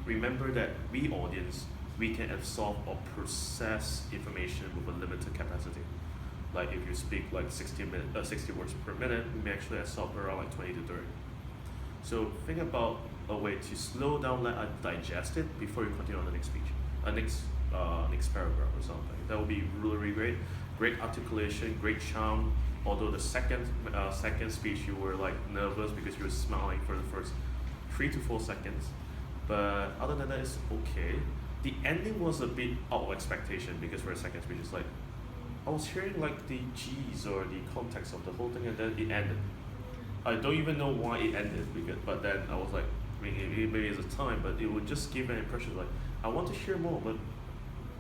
remember that we audience, we can absorb or process information with a limited capacity. Like if you speak like 60 words per minute, we may actually absorb around like 20 to 30. So think about a way to slow down, let us digest it before you continue on the next speech, next paragraph or something. That would be really, really great. Great articulation, great charm. Although the second speech you were like nervous because you were smiling for the first 3 to 4 seconds, but other than that, it's okay. The ending was a bit out of expectation because for a second speech, it's like I was hearing like the G's or the context of the whole thing, and then it ended. I don't even know why it ended, but then I was like, maybe it's a time, but it would just give an impression like I want to hear more, but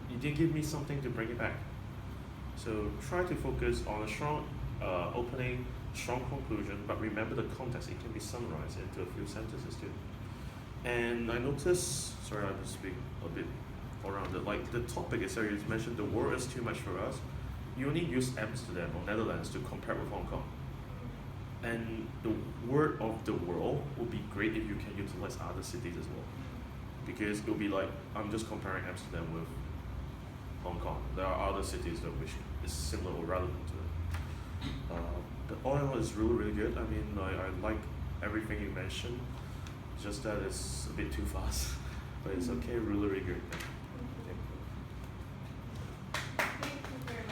you didn't give me something to bring it back. So try to focus on a strong opening, strong conclusion, but remember the context. It can be summarized into a few sentences too. And I noticed, sorry, I'll just speak a bit around it. Like the topic is, you mentioned the world is too much for us. You only use Amsterdam or Netherlands to compare with Hong Kong. And the word of the world would be great if you can utilize other cities as well. Because it will be like, I'm just comparing Amsterdam with Hong Kong. There are other cities that which is similar or relevant to it. But all in all, is really, really good. I mean, I like everything you mentioned. Just that it's a bit too fast. But it's okay, really, really good.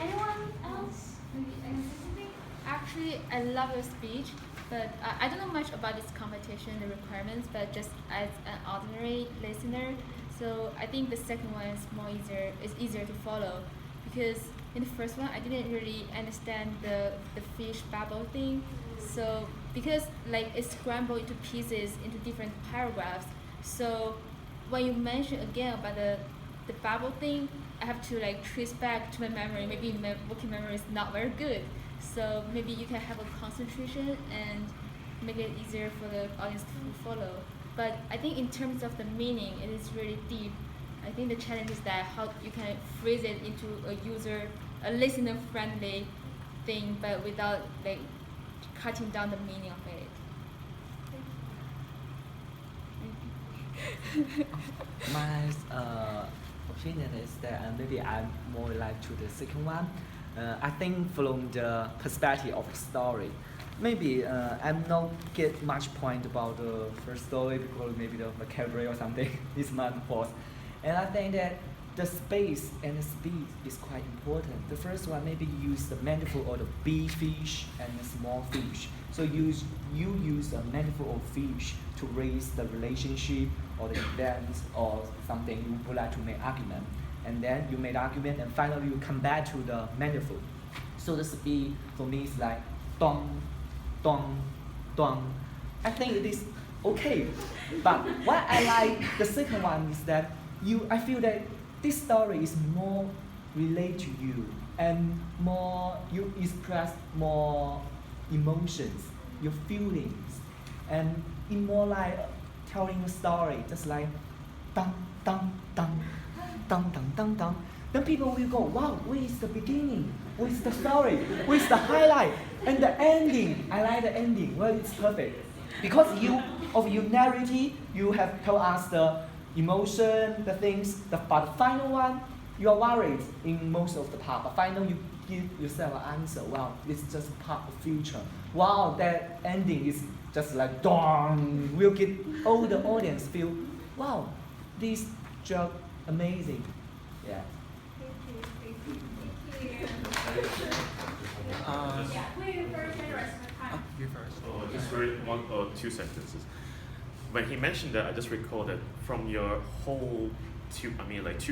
Anyone else? Maybe anyone say something? Actually, I love your speech, but I don't know much about this competition, the requirements, but just as an ordinary listener, so I think the second one is easier to follow, because in the first one I didn't really understand the fish bubble thing. So because like it's scrambled into pieces into different paragraphs. So when you mention again about the bubble thing, I have to like trace back to my memory. Maybe my working memory is not very good. So maybe you can have a concentration and make it easier for the audience to follow. But I think in terms of the meaning, it is really deep. I think the challenge is that how you can phrase it into a listener-friendly thing, but without like cutting down the meaning of it. My opinion is that maybe I'm more like to the second one. I think from the perspective of the story, maybe I'm not get much point about the first story because maybe the vocabulary or something is not important. And I think that the space and the speed is quite important. The first one maybe use the metaphor of the big fish and the small fish. So you use a metaphor of fish to raise the relationship or the events or something you would like to make argument. And then you make argument and finally you come back to the metaphor. So the speed for me is like dong, dong, dong. I think it is okay. But what I like the second one is that I feel that this story is more related to you and more you express more emotions, your feelings, and in more like telling a story, just like dun dun dun dun dun dun dun. Then people will go, wow, where is the beginning? Where is the story? Where is the highlight? And the ending, I like the ending. Well, it's perfect. Because of your narrative, you have told us the emotion, the things, but the final one, you are worried in most of the part. But finally, you give yourself an answer. Wow, it's just part of future. Wow, that ending is just like dong. Will get all the audience feel, wow, this joke amazing. Yeah. You first. Oh, just read 1 or 2 sentences. When he mentioned that, I just recalled that from your whole 2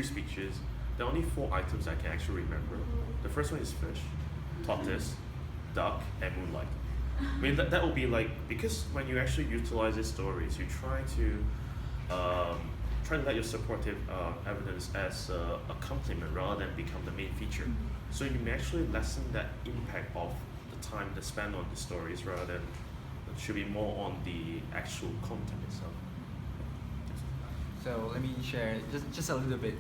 speeches, there are only 4 items I can actually remember. The first one is fish, tortoise, duck, and moonlight. I mean, that will be like, because when you actually utilize these stories, you try to let your supportive evidence as a complement rather than become the main feature. So you may actually lessen that impact of the time that's spent on the stories rather than it should be more on the actual content itself. So let me share just a little bit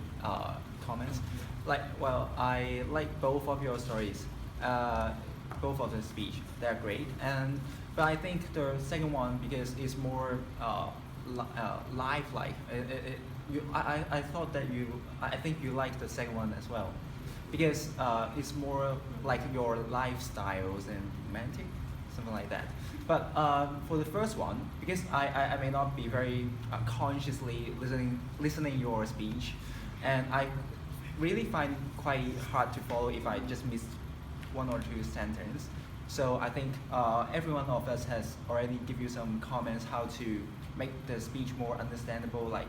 comments. I like both of your stories, both of the speech. They're great, but I think the second one because it's more lifelike. I thought that I think you like the second one as well, because it's more like your lifestyles and romantic, something like that. But for the first one, because I may not be very consciously listening your speech, and I really find quite hard to follow if I just miss one or two sentences. So I think every one of us has already give you some comments how to make the speech more understandable, like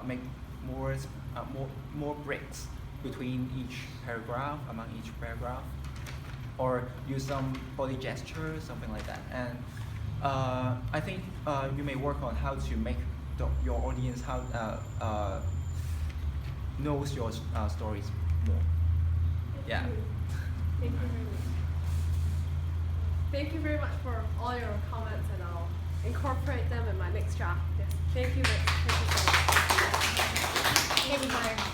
make more breaks between each paragraph, among each paragraph, or use some body gesture, something like that. And I think you may work on how to make your audience knows your stories more. Yeah. Thank you very much. Thank you very much for all your comments, and I'll incorporate them in my next draft. Yes. Thank you so much. Thank you very much.